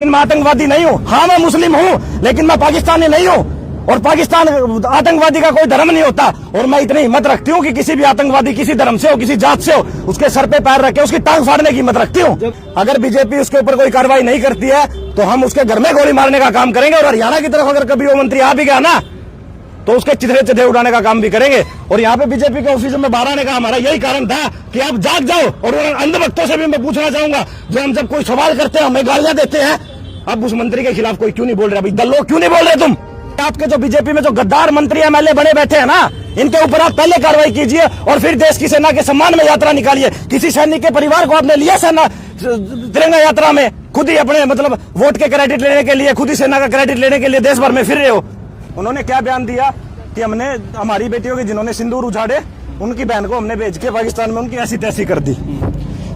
मैं आतंकवादी नहीं हूँ। हाँ, मैं मुस्लिम हूँ, लेकिन मैं पाकिस्तानी नहीं हूँ। और पाकिस्तान आतंकवादी का कोई धर्म नहीं होता। और मैं इतनी हिम्मत रखती हूँ कि किसी भी आतंकवादी किसी धर्म से हो, किसी जात से हो, उसके सर पे पैर रखे उसकी टांग फाड़ने की हिम्मत रखती हूँ। अगर बीजेपी उसके ऊपर कोई कार्रवाई नहीं करती है तो हम उसके घर में गोली मारने का काम करेंगे। और हरियाणा की तरफ अगर कभी वो मंत्री आ भी गया ना तो उसके चिथड़े चिथड़े उड़ाने का काम भी करेंगे। और यहाँ पे बीजेपी के ऑफिस में बाहर आने का हमारा यही कारण था कि आप जाग जाओ। और अंधभक्तों से भी मैं पूछना चाहूंगा, जो हम जब कोई सवाल करते हैं हमें गालियां देते हैं, अब उस मंत्री के खिलाफ कोई क्यों नहीं बोल रहे? अभी दल लोग क्यों नहीं बोल रहे? तुम आपके जो बीजेपी में जो गद्दार मंत्री एमएलए बने बैठे हैं ना, इनके ऊपर आप पहले कार्रवाई कीजिए और फिर देश की सेना के सम्मान में यात्रा निकालिए। किसी सैनिक के परिवार को आपने लिया सेना तिरंगा यात्रा में, खुद ही अपने मतलब वोट के क्रेडिट लेने के लिए, खुद ही सेना का क्रेडिट लेने के लिए देश भर में फिर रहे हो। उन्होंने क्या बयान दिया कि हमने हमारी बेटियों के जिन्होंने सिंदूर उछाड़े उनकी बहन को हमने भेज के पाकिस्तान में उनकी ऐसी तैसी कर दी।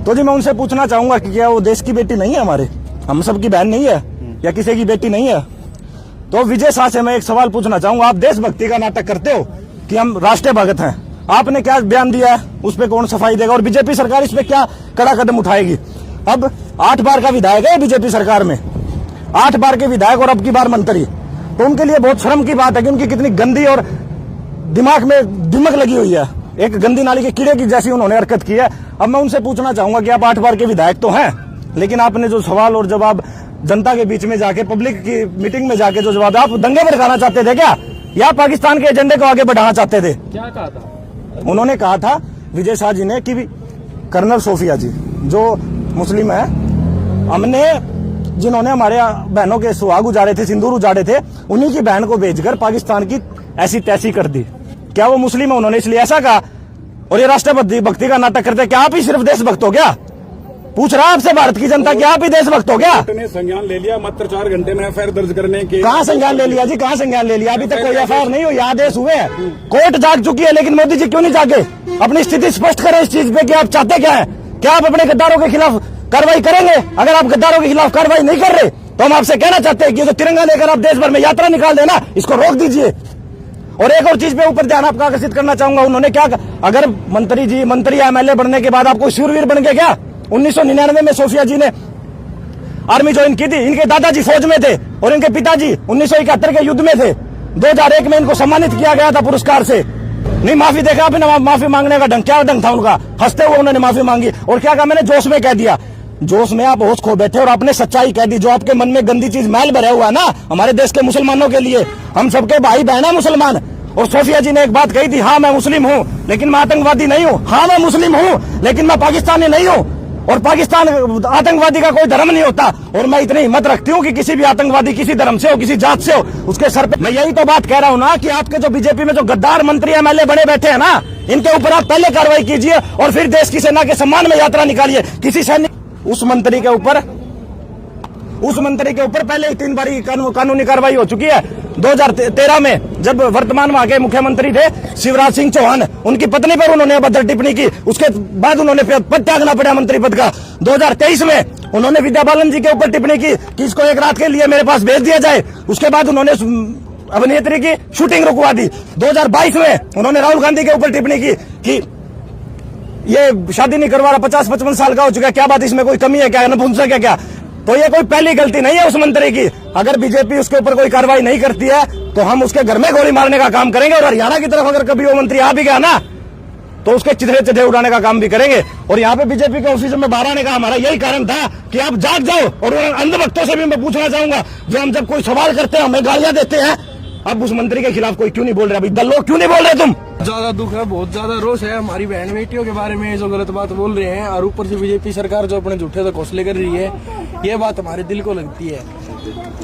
तो जी मैं उनसे पूछना चाहूंगा कि क्या वो देश की बेटी नहीं है? हमारे हम सबकी बहन नहीं है या किसी की बेटी नहीं है? तो विजय शाह से मैं एक सवाल पूछना चाहूंगा, आप देशभक्ति का नाटक करते हो कि हम राष्ट्रीय भगत हैं, आपने क्या बयान दिया है? उस पर कौन सफाई देगा? और बीजेपी सरकार इस पे क्या कड़ा कदम उठाएगी? अब 8 बार का विधायक है बीजेपी सरकार में, 8 बार के विधायक और अब की बार मंत्री, तो उनके लिए बहुत शर्म की बात है कि उनकी कितनी गंदी और दिमाग में दिमक लगी हुई है, एक गंदी नाली के कीड़े की जैसी उन्होंने हरकत की है। अब मैं उनसे पूछना चाहूंगा कि आप 8 बार के विधायक तो हैं, लेकिन आपने जो सवाल और जवाब जनता के बीच में जाके पब्लिक की मीटिंग में जाके जो जवाब, आप दंगे भड़काना चाहते थे क्या, या पाकिस्तान के एजेंडे को आगे बढ़ाना चाहते थे? क्या कहा था? उन्होंने कहा था विजय शाह जी ने कि कर्नल सोफिया जी जो मुस्लिम है, हमने जिन्होंने हमारे बहनों के सुहाग उजाड़े थे, सिंदूर उजाड़े थे, उन्हीं की बहन को भेजकर पाकिस्तान की ऐसी तैसी कर दी। क्या वो मुस्लिम है? उन्होंने इसलिए ऐसा कहा। और ये राष्ट्रभक्ति भक्ति का नाटक करते, क्या आप ही सिर्फ देशभक्त हो क्या? पूछ रहा आपसे भारत की जनता, क्या आप ही देशभक्त हो क्या? ने संज्ञान ले लिया मात्र 4 घंटे में एफआईआर दर्ज करने के। कहाँ संज्ञान ले लिया जी? कहाँ संज्ञान ले लिया? अभी तक कोई एफआईआर नहीं हुई, आदेश हुए हैं, कोर्ट जाग चुकी है, लेकिन मोदी जी क्यों नहीं जागे? अपनी स्थिति स्पष्ट करें इस चीज पे कि आप चाहते क्या है? क्या आप अपने गद्दारों के खिलाफ कार्रवाई करेंगे? अगर आप गद्दारों के खिलाफ कार्रवाई नहीं कर रहे तो हम आपसे कहना चाहते हैं कि जो तिरंगा लेकर आप देश भर में यात्रा निकाल देना, इसको रोक दीजिए। और एक और चीज पे ऊपर ध्यान आपका आकर्षित करना चाहूंगा, उन्होंने क्या, अगर मंत्री एमएलए बनने के बाद आप कोई शूरवीर बन गए क्या? 1999 में सोफिया जी ने आर्मी ज्वाइन की थी, इनके दादाजी फौज में थे और इनके पिताजी 1971 के युद्ध में थे। 2001 में इनको सम्मानित किया गया था पुरस्कार से। नहीं माफी देखा आपने? माफी मांगने का ढंग क्या ढंग था उनका? हंसते हुए उन्होंने माफी मांगी और क्या कहा? मैंने जोश में कह दिया। जोश में आप होश खो बैठे और आपने सच्चाई कह दी। जो आपके मन में गंदी चीज मैल भरा हुआ ना हमारे देश के मुसलमानों के लिए, हम सबके भाई बहन है मुसलमान। और सोफिया जी ने एक बात कही थी, हाँ मैं मुस्लिम हूँ लेकिन मैं आतंकवादी नहीं हूँ। हाँ, मैं मुस्लिम हूँ लेकिन मैं पाकिस्तानी नहीं हूँ। और पाकिस्तान आतंकवादी का कोई धर्म नहीं होता। और मैं इतनी हिम्मत रखती हूँ कि किसी भी आतंकवादी किसी धर्म से हो, किसी जात से हो, उसके सर पे, मैं यही तो बात कह रहा हूँ ना कि आपके जो बीजेपी में जो गद्दार मंत्री एमएलए बने बैठे हैं ना, इनके ऊपर आप पहले कार्रवाई कीजिए और फिर देश की सेना के सम्मान में यात्रा निकालिए। किसी सैनिक उस मंत्री के ऊपर पहले ही 3 बारी कानूनी कार्रवाई हो चुकी है। 2013 में जब वर्तमान वहां के मुख्यमंत्री थे शिवराज सिंह चौहान, उनकी पत्नी पर उन्होंने अभद्र टिप्पणी की, उसके बाद उन्होंने पद त्यागना पड़ा मंत्री पद का। 2023 में उन्होंने विद्या बालन जी के ऊपर टिप्पणी की कि इसको 1 रात के लिए मेरे पास भेज दिया जाए। उसके बाद उन्होंने अभिनेत्री की शूटिंग रुकवा दी। 2022 में उन्होंने राहुल गांधी के ऊपर टिप्पणी की कि ये शादी नहीं करवा रहा, 50-55 साल का हो चुका है, क्या बात इसमें कोई कमी है क्या, नपुंसक है क्या? तो ये कोई पहली गलती नहीं है उस मंत्री की। अगर बीजेपी उसके ऊपर कोई कार्रवाई नहीं करती है तो हम उसके घर में गोली मारने का काम करेंगे। और हरियाणा की तरफ अगर कभी वो मंत्री आ भी गया ना तो उसके चिथड़े चिथड़े उड़ाने का काम भी करेंगे। और यहाँ पे बीजेपी के ऑफिस में बाहर आने का हमारा यही कारण था कि आप जाग जाओ। और अंधभक्तों से भी मैं पूछना चाहूंगा, जो हम जब कोई सवाल करते हैं हमें गालियां देते हैं, अब उस मंत्री के खिलाफ कोई क्यों नहीं बोल रहे? अभी दल लोग क्यों नहीं बोल रहे? तुम ज्यादा दुख है, बहुत ज्यादा रोष है हमारी बहन बेटियों के बारे में जो गलत बात बोल रहे हैं। और ऊपर से बीजेपी सरकार जो अपने झूठे घोषले कर रही है, ये बात हमारे दिल को लगती है।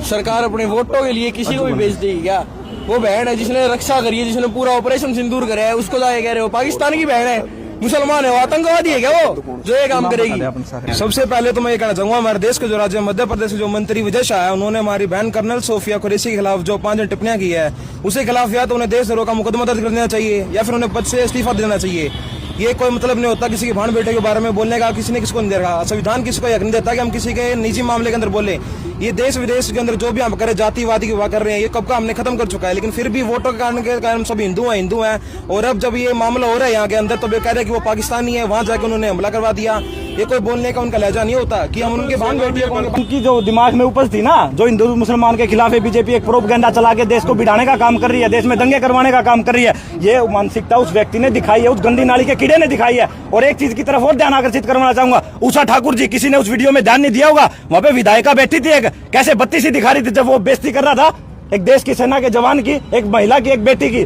सरकार अपने वोटों के लिए किसी को भी बेच देगी क्या? वो बहन है जिसने रक्षा करी है, जिसने पूरा ऑपरेशन सिंदूर कराया है, उसको जाके कह रहे हो पाकिस्तान की बहन है, मुसलमान है, वो आतंकवादी है क्या वो जो ये काम करेगी? सबसे पहले तो मैं ये कहना चाहूंगा, हमारे देश के जो राज्य मध्य प्रदेश के जो मंत्री विजय शाह है, उन्होंने हमारी बहन कर्नल सोफिया कुरैशी के खिलाफ जो 5 टिप्पणियां की है, उसके खिलाफ या तो उन्हें देशद्रोह का मुकदमा दर्ज कर देना चाहिए या फिर उन्हें पद से इस्तीफा देना चाहिए। ये कोई मतलब नहीं होता किसी की भाण बेटे के बारे में बोलने का, किसी ने किसको नहीं दे रहा। संविधान किसी को हक नहीं देता कि हम किसी के निजी मामले के अंदर बोले। ये देश विदेश के अंदर जो भी हम करे जातिवादी की बात कर रहे हैं, ये कब का हमने खत्म कर चुका है। लेकिन फिर भी वोटों के कारण सब हिंदू हैं। और अब जब ये मामला हो रहा है यहाँ के अंदर, तो वे कह रहे हैं कि वो पाकिस्तानी है, वहां जाकर उन्होंने हमला करवा दिया। ये कोई बोलने का उनका लहजा नहीं होता कि हम उनके बहन बेटियों को उनकी जो दिमाग में उपज थी ना, जो हिंदू मुसलमान के खिलाफ है बीजेपी एक प्रोपगेंडा चला के देश को बिठाने का काम कर रही है, देश में दंगे करवाने का काम कर रही है, ये मानसिकता उस व्यक्ति ने दिखाई है, उस गंदी नाली के कीड़े ने दिखाई है। और एक चीज की तरफ और ध्यान आकर्षित करवाना चाहूंगा, उषा ठाकुर जी, किसी ने उस वीडियो में ध्यान नहीं दिया होगा, वहां पे विधायिका बैठी थी, एक कैसे बत्ती सी दिखा रही थी जब वो बेइज्जती कर रहा था एक देश की सेना के जवान की, एक महिला की, एक बेटी की,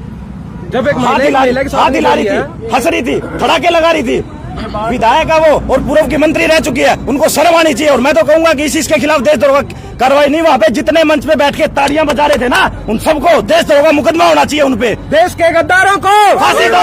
जब एक हाथ हिला रही थी, हंस रही थी, फटाके लगा रही थी। विधायक है वो और पूर्व की मंत्री रह चुकी है, उनको शर्म आनी चाहिए। और मैं तो कहूंगा कि इस के खिलाफ देशद्रोह कार्रवाई नहीं, वहाँ पे जितने मंच पे बैठ के तालियां बजा रहे थे ना, उन सबको देशद्रोह का मुकदमा होना चाहिए उन पे। देश के गद्दारों को फांसी दो,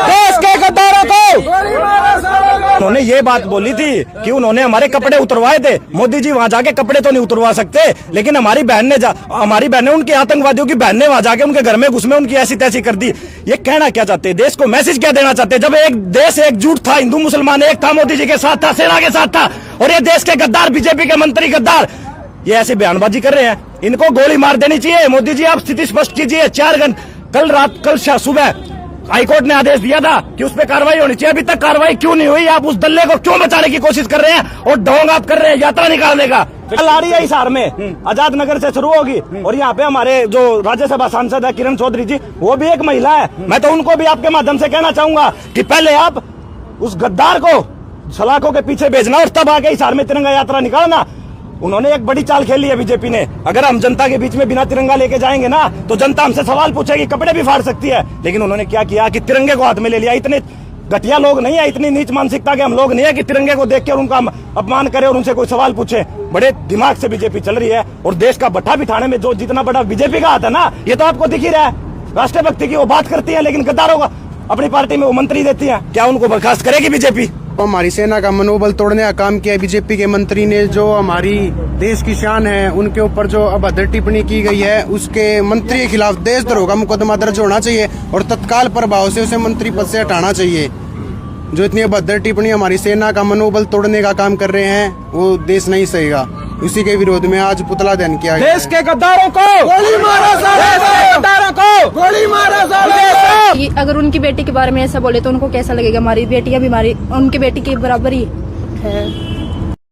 देश के गद्दारों को। उन्होंने ये बात बोली थी कि उन्होंने हमारे कपड़े उतरवाए थे। मोदी जी वहाँ जाके कपड़े तो नहीं उतरवा सकते, लेकिन हमारी बहन ने उनके आतंकवादियों की बहन ने वहाँ जाके उनके घर में घुस में उनकी ऐसी तैसी कर दी। ये कहना क्या चाहते हैं, देश को मैसेज क्या देना चाहते हैं? जब एक देश एकजुट था, हिंदू मुसलमान एक था, मोदी जी के साथ था, सेना के साथ था, और ये देश के गद्दार बीजेपी के मंत्री गद्दार ये ऐसे बयानबाजी कर रहे हैं, इनको गोली मार देनी चाहिए। मोदी जी आप स्थिति स्पष्ट कीजिए। 4 घंटे कल सुबह हाईकोर्ट ने आदेश दिया था कि उस पर कार्रवाई होनी चाहिए, अभी तक कार्रवाई क्यों नहीं हुई? आप उस दल्ले को क्यों बचाने की कोशिश कर रहे हैं और ढोंग आप कर रहे हैं यात्रा निकालने का? कल आ रही है हिसार में, आजाद नगर से शुरू होगी, और यहाँ पे हमारे जो राज्यसभा सांसद है किरण चौधरी जी, वो भी एक महिला है। मैं तो उनको भी आपके माध्यम से कहना चाहूंगा कि पहले आप उस गद्दार को सलाखों के पीछे भेजना और तब आके हिसार में तिरंगा यात्रा निकालना। उन्होंने एक बड़ी चाल खेली है बीजेपी ने। अगर हम जनता के बीच में बिना तिरंगा लेके जाएंगे ना, तो जनता हमसे सवाल पूछेगी, कपड़े भी फाड़ सकती है। लेकिन उन्होंने क्या किया कि तिरंगे को हाथ में ले लिया। इतने घटिया लोग नहीं है, इतनी नीच मानसिकता के हम लोग नहीं है कि तिरंगे को देख के उनका अपमान करे और उनसे कोई सवाल पूछे। बड़े दिमाग से बीजेपी चल रही है, और देश का भट्ठा बिठाने में जो जितना बड़ा बीजेपी का हाथ है ना, ये तो आपको दिख ही रहा है। राष्ट्रभक्ति की वो बात करती है, लेकिन गद्दारों का अपनी पार्टी में वो मंत्री देती है। क्या उनको बर्खास्त करेगी बीजेपी? हमारी सेना का मनोबल तोड़ने का काम किया बीजेपी के मंत्री ने। जो हमारी देश की शान है, उनके ऊपर जो अभद्र टिप्पणी की गई है, उसके मंत्री के खिलाफ देशद्रोह का मुकदमा दर्ज होना चाहिए और तत्काल प्रभाव से उसे मंत्री पद से हटाना चाहिए। जो इतनी अभद्र टिप्पणी हमारी सेना का मनोबल तोड़ने का काम कर रहे हैं, वो देश नहीं सहेगा। उसी के विरोध में आज पुतला दहन किया गया। देश के गद्दारों को गोली मारो, गद्दारों को गोली मारो। अगर उनकी बेटी के बारे में ऐसा बोले तो उनको कैसा लगेगा? हमारी बेटियां भी उनकी बेटी के बराबर ही है।